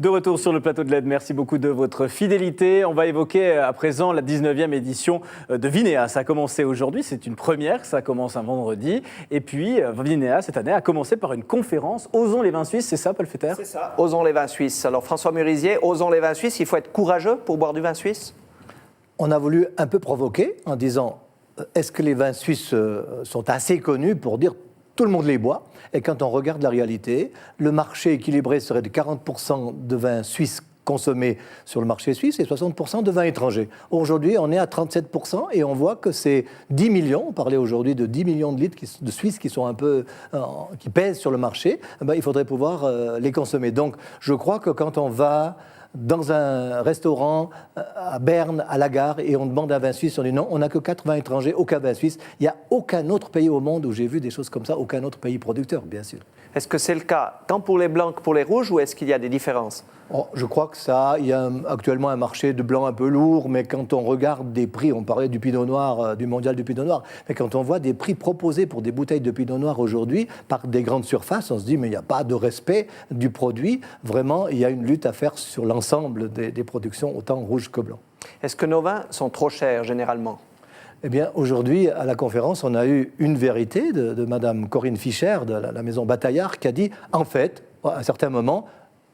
De retour sur le plateau de l'Aide, merci beaucoup de votre fidélité. On va évoquer à présent la 19e édition de Vinéa. Ça a commencé aujourd'hui, c'est une première, ça commence un vendredi. Et puis Vinéa, cette année, a commencé par une conférence « Osons les vins suisses », c'est ça, Paul Fetter? C'est ça, Osons les vins suisses. Alors François Murisier, Osons les vins suisses, il faut être courageux pour boire du vin suisse? On a voulu un peu provoquer en disant est-ce que les vins suisses sont assez connus pour dire tout le monde les boit? Et quand on regarde la réalité, le marché équilibré serait de 40% de vins suisses consommés sur le marché suisse et 60% de vins étrangers. Aujourd'hui, on est à 37% et on voit que c'est 10 millions, on parlait aujourd'hui de 10 millions de litres de Suisses qui sont un peu, qui pèsent sur le marché, il faudrait pouvoir les consommer. Donc, je crois que quand on va dans un restaurant à Berne, à la gare, et on demande un vin suisse, on dit non, on n'a que 4 vins étrangers, aucun vin suisse. Il n'y a aucun autre pays au monde où j'ai vu des choses comme ça, aucun autre pays producteur, bien sûr. Est-ce que c'est le cas tant pour les blancs que pour les rouges, ou est-ce qu'il y a des différences? Je crois que il y a actuellement un marché de blanc un peu lourd, mais quand on regarde des prix, on parlait du Pinot Noir, du mondial du Pinot Noir, mais quand on voit des prix proposés pour des bouteilles de Pinot Noir aujourd'hui par des grandes surfaces, on se dit mais il n'y a pas de respect du produit. Vraiment, il y a une lutte à faire sur l'ensemble des productions, autant rouge que blanc. Est-ce que nos vins sont trop chers généralement? Eh bien, aujourd'hui, à la conférence, on a eu une vérité de Madame Corinne Fischer, de la maison Bataillard, qui a dit, en fait, à un certain moment,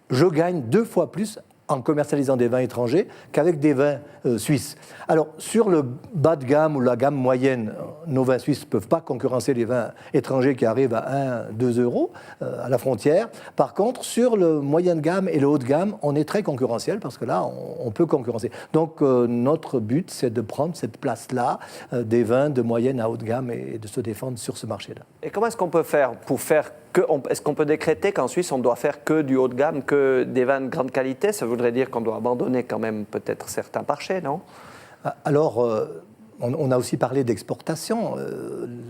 je gagne 2 fois plus en commercialisant des vins étrangers qu'avec des vins suisses. Alors, sur le bas de gamme ou la gamme moyenne, nos vins suisses ne peuvent pas concurrencer les vins étrangers qui arrivent à 1-2 euros à la frontière. Par contre, sur le moyen de gamme et le haut de gamme, on est très concurrentiel parce que là, on peut concurrencer. Donc, notre but, c'est de prendre cette place-là des vins de moyenne à haut de gamme et de se défendre sur ce marché-là. Et comment est-ce qu'on peut faire pour faire est-ce qu'on peut décréter qu'en Suisse, on doit faire que du haut de gamme, que des vins de grande qualité? Ça voudrait dire qu'on doit abandonner quand même peut-être certains marchés, non? Alors, on a aussi parlé d'exportation.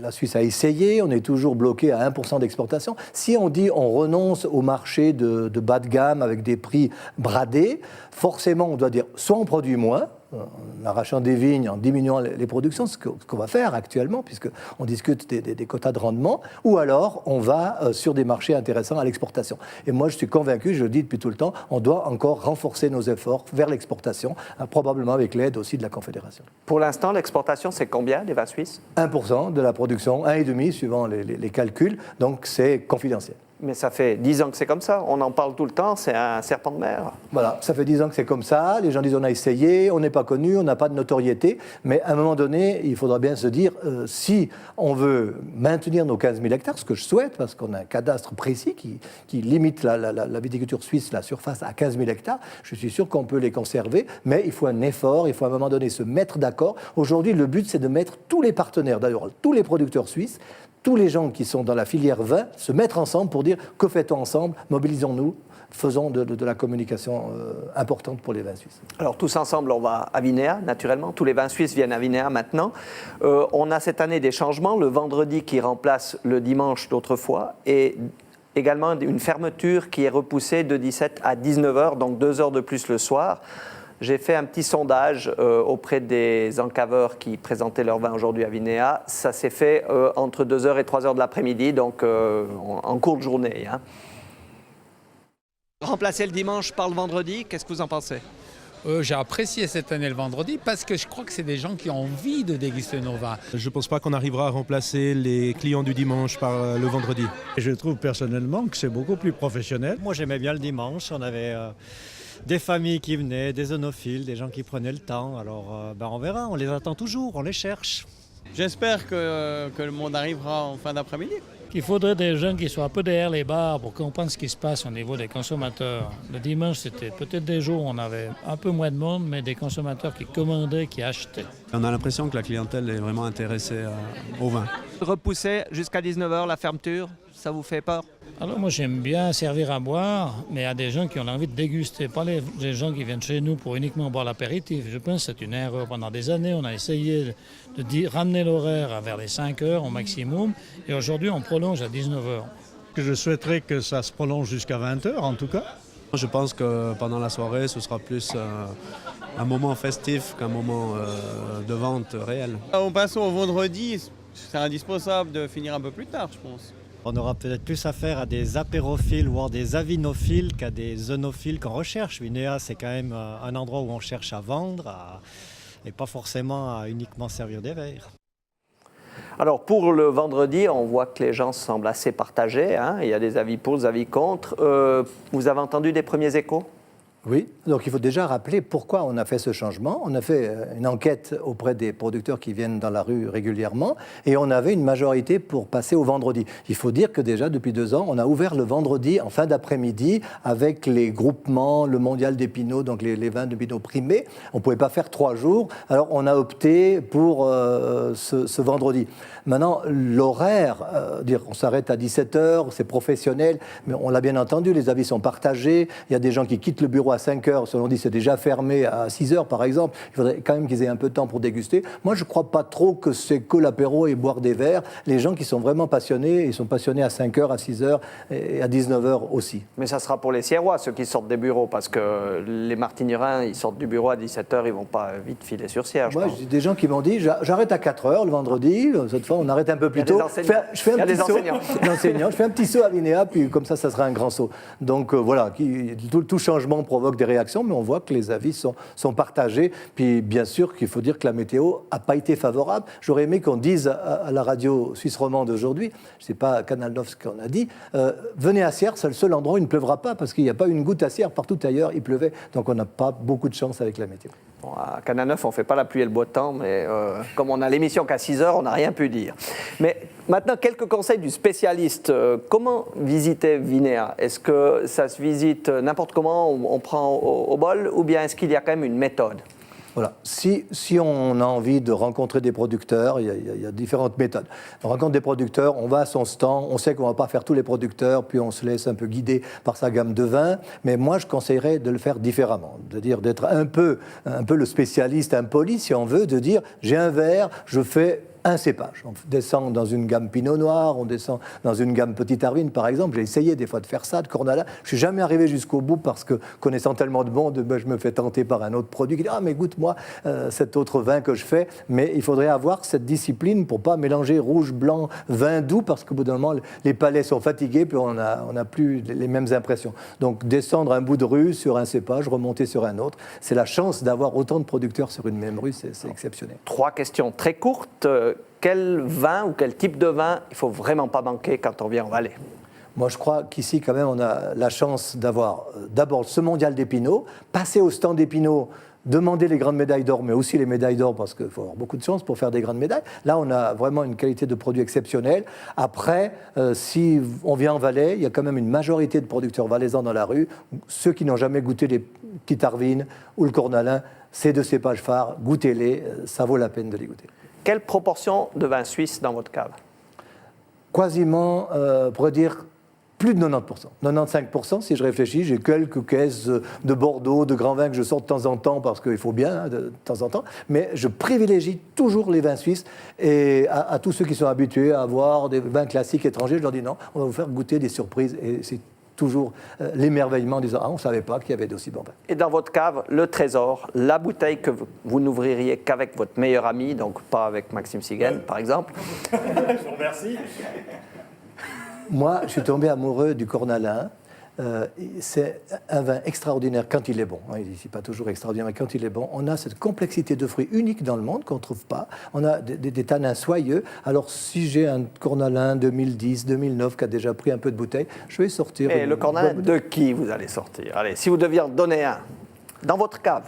La Suisse a essayé, on est toujours bloqué à 1% d'exportation. Si on dit on renonce au marché de bas de gamme avec des prix bradés, forcément on doit dire soit on produit moins, en arrachant des vignes, en diminuant les productions, ce qu'on va faire actuellement, puisqu'on discute des quotas de rendement, ou alors on va sur des marchés intéressants à l'exportation. Et moi, je suis convaincu, je le dis depuis tout le temps, on doit encore renforcer nos efforts vers l'exportation, probablement avec l'aide aussi de la Confédération. Pour l'instant, l'exportation, c'est combien des vins suisses? 1% de la production, 1,5% suivant les calculs, donc c'est confidentiel. Mais ça fait 10 ans que c'est comme ça, on en parle tout le temps, c'est un serpent de mer. Voilà, ça fait 10 ans que c'est comme ça, les gens disent on a essayé, on n'est pas connu, on n'a pas de notoriété, mais à un moment donné, il faudra bien se dire, si on veut maintenir nos 15 000 hectares, ce que je souhaite, parce qu'on a un cadastre précis qui limite la viticulture suisse, la surface à 15 000 hectares, je suis sûr qu'on peut les conserver, mais il faut un effort, il faut à un moment donné se mettre d'accord. Aujourd'hui, le but, c'est de mettre tous les partenaires, d'ailleurs tous les producteurs suisses, tous les gens qui sont dans la filière vin, se mettre ensemble pour dire que fait-on ensemble, mobilisons-nous, faisons de la communication importante pour les vins suisses. Alors tous ensemble, on va à Vinéa, naturellement, tous les vins suisses viennent à Vinéa maintenant. On a cette année des changements, le vendredi qui remplace le dimanche d'autrefois, et également une fermeture qui est repoussée de 17 à 19 heures, donc 2 heures de plus le soir. J'ai fait un petit sondage auprès des encaveurs qui présentaient leur vin aujourd'hui à Vinéa. Ça s'est fait entre 2h et 3h de l'après-midi, donc en courte journée. Hein. Remplacer le dimanche par le vendredi, qu'est-ce que vous en pensez? J'ai apprécié cette année le vendredi parce que je crois que c'est des gens qui ont envie de déguster nos vins. Je ne pense pas qu'on arrivera à remplacer les clients du dimanche par le vendredi. Je trouve personnellement que c'est beaucoup plus professionnel. Moi j'aimais bien le dimanche, on avait des familles qui venaient, des œnophiles, des gens qui prenaient le temps. Alors on verra, on les attend toujours, on les cherche. J'espère que le monde arrivera en fin d'après-midi. Il faudrait des gens qui soient un peu derrière les bars pour comprendre ce qui se passe au niveau des consommateurs. Le dimanche, c'était peut-être des jours où on avait un peu moins de monde, mais des consommateurs qui commandaient, qui achetaient. On a l'impression que la clientèle est vraiment intéressée au vin. Repousser jusqu'à 19h la fermeture, ça vous fait peur? Alors moi j'aime bien servir à boire, mais à des gens qui ont envie de déguster, pas les gens qui viennent chez nous pour uniquement boire l'apéritif. Je pense que c'est une erreur. Pendant des années, on a essayé de ramener l'horaire vers les 5 heures au maximum, et aujourd'hui on prolonge à 19 heures. Je souhaiterais que ça se prolonge jusqu'à 20 heures en tout cas. Je pense que pendant la soirée, ce sera plus un moment festif qu'un moment de vente réel. On passe au vendredi, c'est indispensable de finir un peu plus tard, je pense. On aura peut-être plus affaire à des apérophiles, voire des avinophiles qu'à des œnophiles qu'on recherche. Vinéa, c'est quand même un endroit où on cherche à vendre et pas forcément à uniquement servir des verres. Alors pour le vendredi, on voit que les gens semblent assez partagés, hein. Il y a des avis pour, des avis contre. Vous avez entendu des premiers échos ? Oui, donc il faut déjà rappeler pourquoi on a fait ce changement. On a fait une enquête auprès des producteurs qui viennent dans la rue régulièrement et on avait une majorité pour passer au vendredi. Il faut dire que déjà depuis 2 ans, on a ouvert le vendredi en fin d'après-midi avec les groupements, le mondial des pinots, donc les vins de pinot primés. On ne pouvait pas faire 3 jours, alors on a opté pour ce vendredi. Maintenant, l'horaire, on s'arrête à 17h, c'est professionnel, mais on l'a bien entendu, les avis sont partagés. Il y a des gens qui quittent le bureau à 5h, selon dit c'est déjà fermé à 6h par exemple. Il faudrait quand même qu'ils aient un peu de temps pour déguster. Moi, je ne crois pas trop que c'est que l'apéro et boire des verres. Les gens qui sont vraiment passionnés, ils sont passionnés à 5h, à 6h et à 19h aussi. Mais ça sera pour les Sierrois, ceux qui sortent des bureaux, parce que les Martignerains, ils sortent du bureau à 17h, ils ne vont pas vite filer sur Sierre. Moi, j'ai des gens qui m'ont dit, j'arrête à 4h le vendredi, cette fois on arrête un peu plus tôt. Je fais un petit saut. Je fais un petit saut à Vinéa, puis comme ça sera un grand saut. Donc voilà, tout changement provoque des réactions, mais on voit que les avis sont partagés. Puis bien sûr qu'il faut dire que la météo n'a pas été favorable. J'aurais aimé qu'on dise à la radio suisse romande aujourd'hui, je ne sais pas Canal 9 ce qu'on a dit, venez à Sierre, c'est le seul endroit où il ne pleuvra pas, parce qu'il n'y a pas une goutte à Sierre, partout ailleurs il pleuvait. Donc on n'a pas beaucoup de chance avec la météo. Bon, à Canal 9, on ne fait pas la pluie et le beau temps, mais comme on a l'émission qu'à 6h, on n'a rien pu dire. Mais maintenant, quelques conseils du spécialiste. Comment visiter Vinéa ? Est-ce que ça se visite n'importe comment, on prend au bol, ou bien est-ce qu'il y a quand même une méthode ? Voilà. Si on a envie de rencontrer des producteurs, il y a différentes méthodes. On rencontre des producteurs, on va à son stand, on sait qu'on ne va pas faire tous les producteurs, puis on se laisse un peu guider par sa gamme de vins. Mais moi, je conseillerais de le faire différemment, c'est-à-dire d'être un peu le spécialiste impoli, si on veut, de dire j'ai un verre, je fais un cépage. On descend dans une gamme Pinot Noir, on descend dans une gamme Petite Arvine, par exemple. J'ai essayé des fois de faire ça, de Cornala. Je ne suis jamais arrivé jusqu'au bout parce que, connaissant tellement de monde, je me fais tenter par un autre produit qui dit « Ah, mais goûte-moi cet autre vin que je fais ». Mais il faudrait avoir cette discipline pour ne pas mélanger rouge, blanc, vin doux, parce qu'au bout d'un moment, les palais sont fatigués, puis on n'a plus les mêmes impressions. Donc, descendre un bout de rue sur un cépage, remonter sur un autre, c'est la chance d'avoir autant de producteurs sur une même rue, c'est exceptionnel. 3 questions très courtes. Quel vin ou quel type de vin il ne faut vraiment pas manquer quand on vient en Valais ? Moi, je crois qu'ici, quand même, on a la chance d'avoir d'abord ce mondial des Pinots, passer au stand des Pinots, demander les grandes médailles d'or, mais aussi les médailles d'or, parce qu'il faut avoir beaucoup de chance pour faire des grandes médailles. Là, on a vraiment une qualité de produit exceptionnelle. Après, si on vient en Valais, il y a quand même une majorité de producteurs valaisans dans la rue. Ceux qui n'ont jamais goûté les petites Arvines ou le Cornalin, ces 2 cépages phares, goûtez-les, ça vaut la peine de les goûter. Quelle proportion de vin suisse dans votre cave ? Quasiment, on pourrait dire, plus de 90%. 95% si je réfléchis. J'ai quelques caisses de Bordeaux, de grands vins que je sors de temps en temps parce qu'il faut bien, hein, de temps en temps. Mais je privilégie toujours les vins suisses. Et à tous ceux qui sont habitués à avoir des vins classiques étrangers, je leur dis non, on va vous faire goûter des surprises. Et c'est toujours l'émerveillement en disant « Ah, on ne savait pas qu'il y avait d'aussi bons vins ». Et dans votre cave, le trésor, la bouteille que vous n'ouvririez qu'avec votre meilleur ami, donc pas avec Maxime Siguen, par exemple. Je vous remercie. Moi, je suis tombé amoureux du Cornalin. C'est un vin extraordinaire quand il est bon. Il n'est pas toujours extraordinaire, mais quand il est bon, on a cette complexité de fruits unique dans le monde qu'on ne trouve pas. On a des tanins soyeux. Alors, si j'ai un Cornalin 2010, 2009 qui a déjà pris un peu de bouteille, je vais sortir. Et le Cornalin de qui vous allez sortir ? Allez, si vous deviez en donner un, dans votre cave.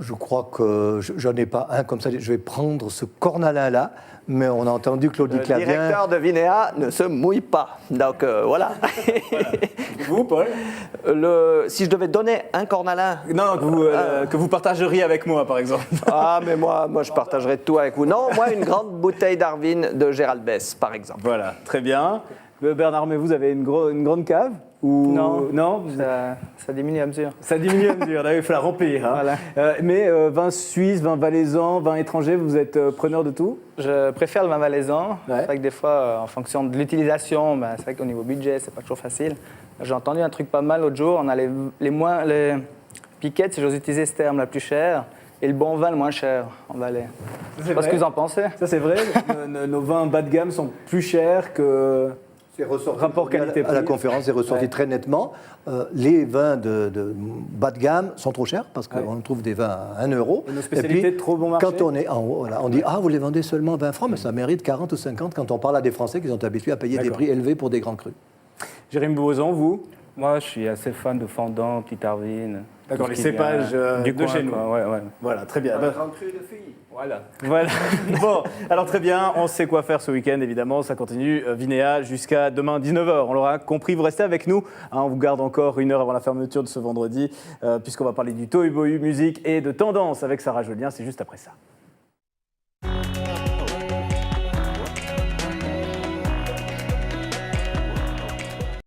Je crois que je n'en ai pas un comme ça. Je vais prendre ce Cornalin-là, mais on a entendu Claudie Clavien. Le directeur de Vinéa ne se mouille pas. Donc voilà. Vous, Paul ? Si je devais donner un Cornalin. Non, que vous partageriez avec moi, par exemple. Ah, mais moi je partagerais tout avec vous. Non, moi, une grande bouteille d'Arvine de Gérald Bess, par exemple. Voilà, très bien. Bernard, mais vous avez une grande cave ou... Non, ça diminue à mesure. Ça diminue à mesure, il faut la remplir. Hein. Voilà. Mais vin suisse, vin valaisan, vin étranger, vous êtes preneur de tout ? Je préfère le vin valaisan. Ouais. C'est vrai que des fois, en fonction de l'utilisation, c'est vrai qu'au niveau budget, c'est pas toujours facile. J'ai entendu un truc pas mal l'autre jour. On a les piquettes, si j'ose utiliser ce terme, la plus chère. Et le bon vin le moins cher en Valais. Je sais pas ce que vous en pensez. Ça, c'est vrai. Nos vins bas de gamme sont plus chers que. C'est ressorti Rapport qualité-prix. à la conférence, c'est ressorti très nettement. Les vins de bas de gamme sont trop chers parce qu'on trouve des vins à 1 euro. Et nos spécialités de trop bon marché. Quand on est en haut, voilà, on dit vous les vendez seulement 20 francs, mais ça mérite 40 ou 50 quand on parle à des Français qui sont habitués à payer des prix élevés pour des grands crus. Jérémy Bouzan, vous? Moi, je suis assez fan de Fendant, Petite Arvine. D'accord, les cépages de chez nous. Ouais. Voilà, très bien. Grand cru de filles. Voilà. Bon, alors très bien, on sait quoi faire ce week-end, évidemment. Ça continue Vinéa jusqu'à demain 19h. On l'aura compris, vous restez avec nous. On vous garde encore 1 heure avant la fermeture de ce vendredi, puisqu'on va parler du Tohu Bohu musique et de tendance avec Sarah Jolien. C'est juste après ça.